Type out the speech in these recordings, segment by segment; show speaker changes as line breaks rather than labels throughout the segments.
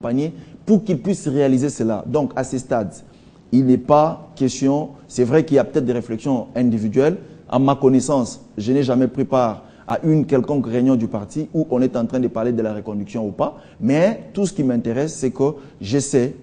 accompagner pour qu'ils puissent réaliser cela. Donc, à ce stade, il n'est pas question, c'est vrai qu'il y a peut-être des réflexions individuelles. À ma connaissance, je n'ai jamais pris part à une quelconque réunion du parti où on est en train de parler de la reconduction ou pas. Mais tout ce qui m'intéresse, c'est que je sais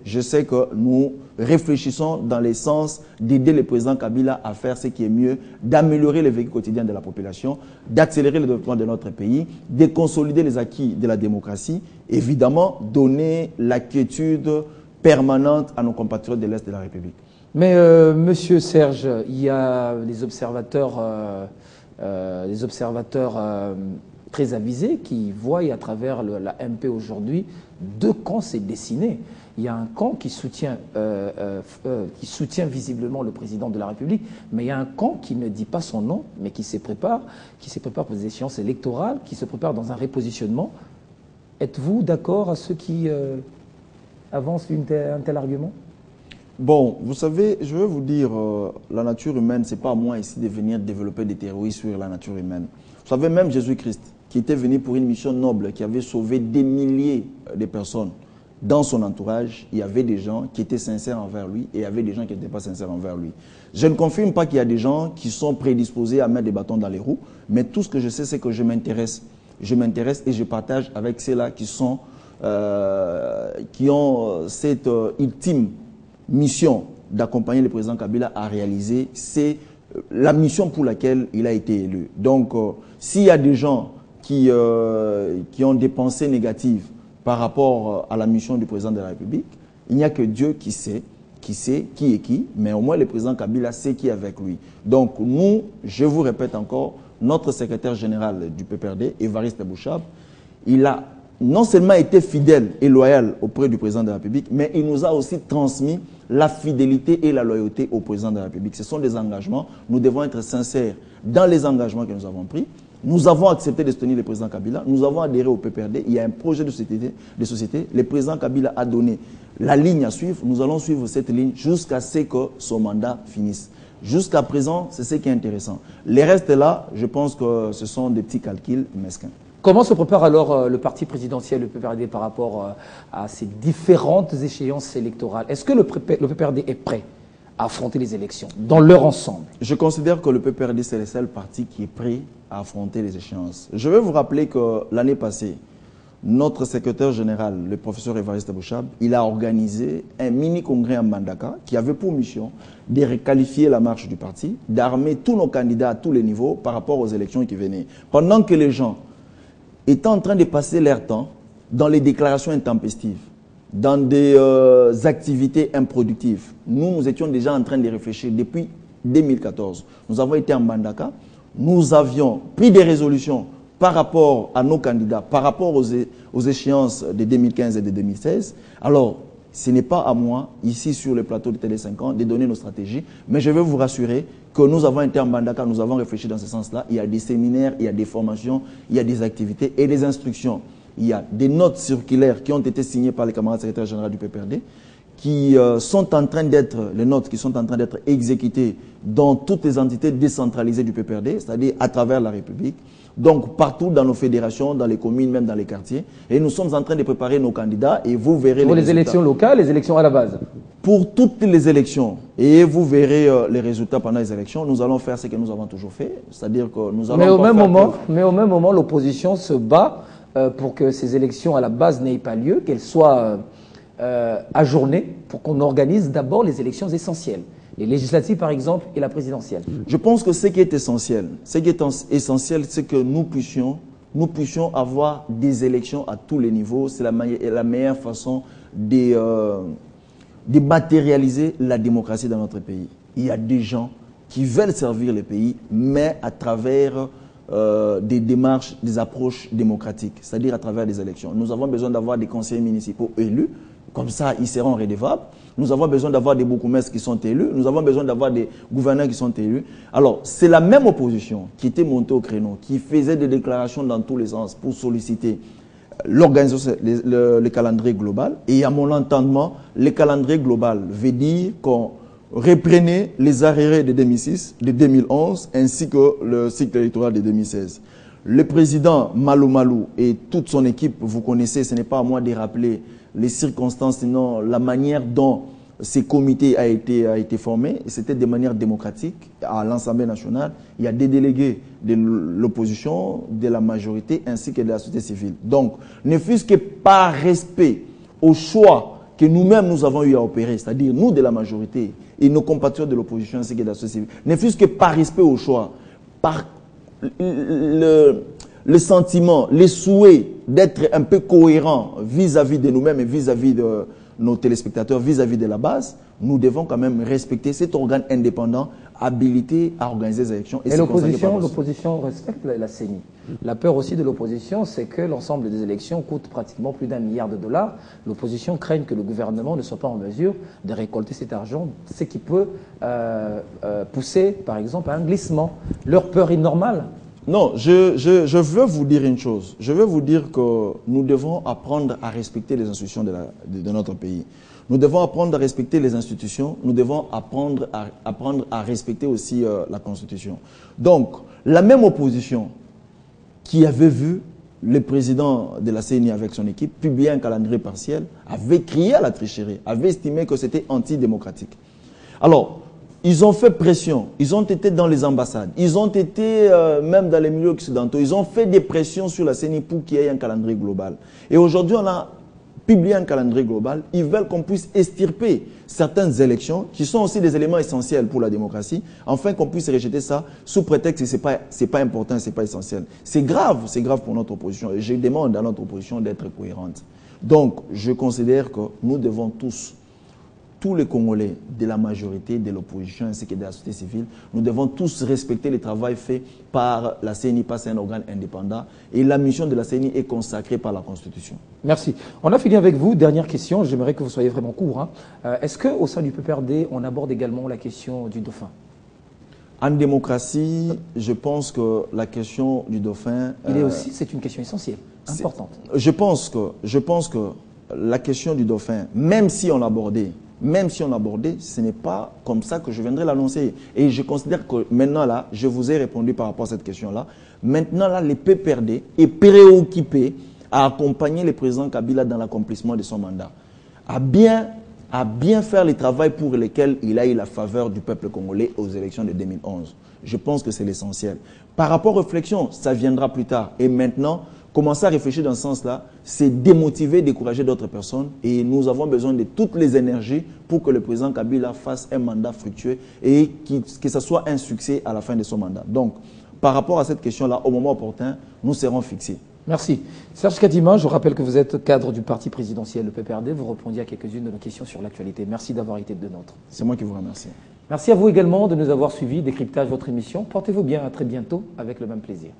que nous réfléchissons dans le sens d'aider le président Kabila à faire ce qui est mieux, d'améliorer le vécu quotidien de la population, d'accélérer le développement de notre pays, de consolider les acquis de la démocratie, évidemment donner la quiétude permanente à nos compatriotes de l'Est de la République.
Mais Monsieur Serge, il y a des observateurs très avisés qui voient à travers la MP aujourd'hui deux camps se dessiner. Il y a un camp qui soutient visiblement le président de la République, mais il y a un camp qui ne dit pas son nom, mais qui se prépare pour des échéances électorales, qui se prépare dans un repositionnement. Êtes-vous d'accord à ceux qui avancent un tel argument?
Bon, vous savez, je veux vous dire, la nature humaine, ce n'est pas à moi ici de venir développer des théories sur la nature humaine. Vous savez, même Jésus-Christ, qui était venu pour une mission noble, qui avait sauvé des milliers de personnes, dans son entourage, il y avait des gens qui étaient sincères envers lui et il y avait des gens qui n'étaient pas sincères envers lui. Je ne confirme pas qu'il y a des gens qui sont prédisposés à mettre des bâtons dans les roues, mais tout ce que je sais, c'est que je m'intéresse. Je m'intéresse et je partage avec ceux-là qui ont cette ultime mission d'accompagner le président Kabila à réaliser, c'est la mission pour laquelle il a été élu. Donc, s'il y a des gens qui ont des pensées négatives par rapport à la mission du président de la République, il n'y a que Dieu qui sait qui est qui, mais au moins le président Kabila sait qui est avec lui. Donc, nous, je vous répète encore, notre secrétaire général du PPRD, Évariste Bouchab, il a non seulement été fidèle et loyal auprès du président de la République, mais il nous a aussi transmis la fidélité et la loyauté au président de la République. Ce sont des engagements. Nous devons être sincères dans les engagements que nous avons pris. Nous avons accepté de soutenir le président Kabila. Nous avons adhéré au PPRD. Il y a un projet de société. Le président Kabila a donné la ligne à suivre. Nous allons suivre cette ligne jusqu'à ce que son mandat finisse. Jusqu'à présent, c'est ce qui est intéressant. Les restes là, je pense que ce sont des petits calculs mesquins.
Comment se prépare alors le parti présidentiel, le PPRD, par rapport à ces différentes échéances électorales? Est-ce que le PPRD est prêt à affronter les élections dans leur ensemble?
Je considère que le PPRD, c'est le seul parti qui est prêt à affronter les échéances. Je vais vous rappeler que l'année passée, notre secrétaire général, le professeur Évariste Bouchab, il a organisé un mini-congrès à Mbandaka qui avait pour mission de requalifier la marche du parti, d'armer tous nos candidats à tous les niveaux par rapport aux élections qui venaient. Pendant que les gens étant en train de passer leur temps dans les déclarations intempestives, dans des activités improductives. Nous étions déjà en train de réfléchir depuis 2014. Nous avons été en Mbandaka, nous avions pris des résolutions par rapport à nos candidats, par rapport aux échéances de 2015 et de 2016. Alors, ce n'est pas à moi, ici sur le plateau de Télé 50, de donner nos stratégies, mais je veux vous rassurer que nous avons été en Mbandaka, nous avons réfléchi dans ce sens-là. Il y a des séminaires, il y a des formations, il y a des activités et des instructions. Il y a des notes circulaires qui ont été signées par les camarades secrétaires généraux du PPRD, qui sont en train d'être, les notes qui sont en train d'être exécutées dans toutes les entités décentralisées du PPRD, c'est-à-dire à travers la République. Donc, partout dans nos fédérations, dans les communes, même dans les quartiers. Et nous sommes en train de préparer nos candidats et vous verrez
pour les élections locales, les élections à la base.
Pour toutes les élections. Et vous verrez les résultats pendant les élections. Nous allons faire ce que nous avons toujours fait. C'est-à-dire que nous allons...
Mais au même moment, l'opposition se bat pour que ces élections à la base n'aient pas lieu, qu'elles soient ajournées, pour qu'on organise d'abord les élections essentielles. Les législatives, par exemple, et la présidentielle.
Je pense que ce qui est essentiel, c'est que nous puissions avoir des élections à tous les niveaux. C'est la meilleure façon de matérialiser la démocratie dans notre pays. Il y a des gens qui veulent servir le pays, mais à travers des démarches, des approches démocratiques, c'est-à-dire à travers des élections. Nous avons besoin d'avoir des conseillers municipaux élus, comme ça ils seront redevables. Nous avons besoin d'avoir des bourgmestres qui sont élus, nous avons besoin d'avoir des gouverneurs qui sont élus. Alors, c'est la même opposition qui était montée au créneau, qui faisait des déclarations dans tous les sens pour solliciter l'organisation, le calendrier global. Et à mon entendement, le calendrier global veut dire qu'on reprenait les arrêts de 2006, de 2011, ainsi que le cycle électoral de 2016. Le président Malou Malou et toute son équipe, vous connaissez, ce n'est pas à moi de rappeler les circonstances, sinon la manière dont ces comités a été formé. C'était de manière démocratique à l'Assemblée nationale. Il y a des délégués de l'opposition, de la majorité ainsi que de la société civile. Donc, ne fût-ce que par respect au choix que nous-mêmes nous avons eu à opérer, c'est-à-dire nous de la majorité et nos compatriotes de l'opposition ainsi que de la société civile, ne fût-ce que par respect au choix, par le sentiment, les souhaits d'être un peu cohérents vis-à-vis de nous-mêmes et vis-à-vis de nos téléspectateurs, vis-à-vis de la base, nous devons quand même respecter cet organe indépendant habilité à organiser les élections.
Et l'opposition respecte la CENI. La peur aussi de l'opposition, c'est que l'ensemble des élections coûtent pratiquement plus d'1 milliard de dollars. L'opposition craint que le gouvernement ne soit pas en mesure de récolter cet argent, ce qui peut pousser, par exemple, à un glissement. Leur peur est normale.
Non, je veux vous dire une chose. Je veux vous dire que nous devons apprendre à respecter les institutions de notre pays. Nous devons apprendre à respecter les institutions. Nous devons apprendre à respecter aussi la Constitution. Donc, la même opposition qui avait vu le président de la CENI avec son équipe publier un calendrier partiel avait crié à la tricherie, avait estimé que c'était antidémocratique. Alors, ils ont fait pression, ils ont été dans les ambassades, ils ont été même dans les milieux occidentaux, ils ont fait des pressions sur la CENI pour qu'il y ait un calendrier global. Et aujourd'hui, on a publié un calendrier global. Ils veulent qu'on puisse extirper certaines élections qui sont aussi des éléments essentiels pour la démocratie, afin qu'on puisse rejeter ça sous prétexte que ce n'est pas important, ce n'est pas essentiel. C'est grave pour notre opposition. Et je demande à notre opposition d'être cohérente. Donc, je considère que nous devons tous les Congolais de la majorité, de l'opposition ainsi que de la société civile, nous devons tous respecter le travail fait par la CENI, parce que c'est un organe indépendant. Et la mission de la CENI est consacrée par la Constitution.
Merci. On a fini avec vous. Dernière question, j'aimerais que vous soyez vraiment court. Est-ce qu'au sein du PPRD, on aborde également la question du dauphin?
En démocratie, je pense que la question du dauphin...
c'est une question essentielle, importante.
Je pense que la question du dauphin, même si on l'abordait, ce n'est pas comme ça que je viendrai l'annoncer. Et je considère que maintenant, là, je vous ai répondu par rapport à cette question-là. Maintenant, là, le PPRD est préoccupé à accompagner le président Kabila dans l'accomplissement de son mandat. À bien faire le travail pour lequel il a eu la faveur du peuple congolais aux élections de 2011. Je pense que c'est l'essentiel. Par rapport aux réflexions, ça viendra plus tard. Et maintenant, commencer à réfléchir dans ce sens-là, c'est démotiver, décourager d'autres personnes. Et nous avons besoin de toutes les énergies pour que le président Kabila fasse un mandat fructueux et que ce soit un succès à la fin de son mandat. Donc, par rapport à cette question-là, au moment opportun, nous serons fixés.
Merci. Serge Kadima, je rappelle que vous êtes cadre du parti présidentiel, le PPRD. Vous répondiez à quelques-unes de nos questions sur l'actualité. Merci d'avoir été de nôtres.
C'est moi qui vous remercie.
Merci à vous également de nous avoir suivis. Décryptage votre émission. Portez-vous bien, à très bientôt avec le même plaisir.